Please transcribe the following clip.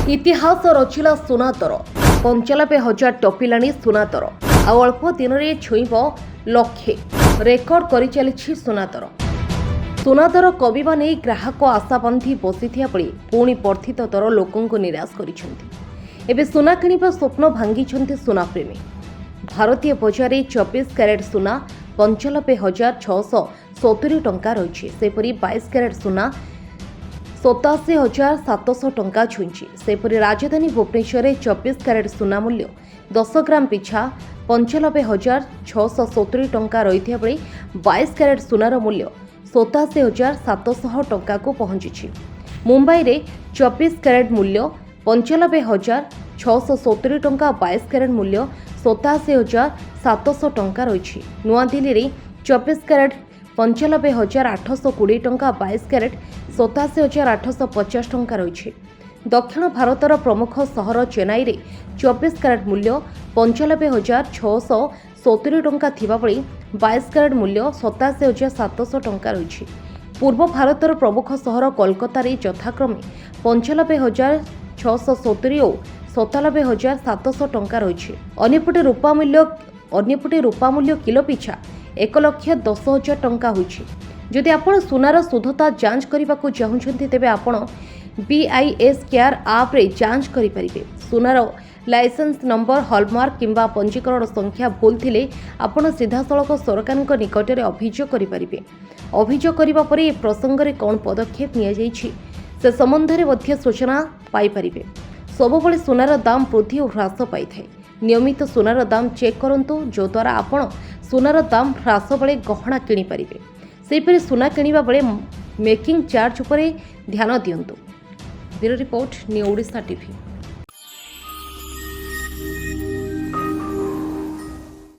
इतिहास रचिला सुना दर 95,000 टपिलाणी सुना दर अल्प दिन में छुईब लक्षे रेकर्ड कर चली सुना दर। सुना दर कमिबा नहीं ग्राहक आशा बांधि बसी बेले पुणी वर्धित दर लोकों निराश कर सुना किणवा स्वप्न भांगी सुनाप्रेमी। भारतीय बजार 24 कैरेट सुना 95,670 टंका रही। सेपरी 22 कैरेट सुना 87,700 टंका छुईंची। सेपरी राजधानी भुवनेश्वर 24 कैरेट सुना मूल्य 10 ग्राम पिछा 95,670 टंका रही बेले 22 कैरेट सुनार मूल्य 87,700 टंका को पहुंची। मुंबई रे 24 कैरेट मूल्य 95,670 टंका, 22 कैरेट मूल्य 87,700 टंका रही। नुआदिल्ली रे 24 कैरेट 95,820 टंका, 22 कैरेट 87,850 टंका रही। दक्षिण भारतर प्रमुख सहर चेन्नई रे 24 कैरेट मूल्य 95,670 टंका थिबा बेले 22 कैरेट मूल्य 87,700 टंका रही। पूर्व भारतर प्रमुख सहर कोलकाता रे यथाक्रमे 95,670 और 97,700 टंका रही। अन्यपटे रूपा मूल्य किलो पिछा 1,10,000 टंका होइछि। जदि आपण सुनार शुद्धता जांच करने को चाहते तेबे आपण BIS केयर आप रे जांच करिपारिबे। सुनार लाइसेंस नंबर, हॉलमार्क किंबा पंजीकरण संख्या भूल थिले आपण सीधासलख सरकार निकट में अभियोग करिपारिबे। अभियोग करिबा परे ए प्रसंग रे कोन पदक्षेप निया जाइछि से संबंध में मध्य सूचना पाई परिबे। सबुबले सुनार दाम वृद्धि और ह्रास पाई थाए। नियमित सुनार दाम चेक करंतु जो द्वारा आपण सुनार दाम ह्रास बेले गहना किनि परिबे। सेहिपरि सुना किनिबा बेले मेकिंग चार्ज उपरे ध्यान दियंतु। Bureau report, new Odisha TV.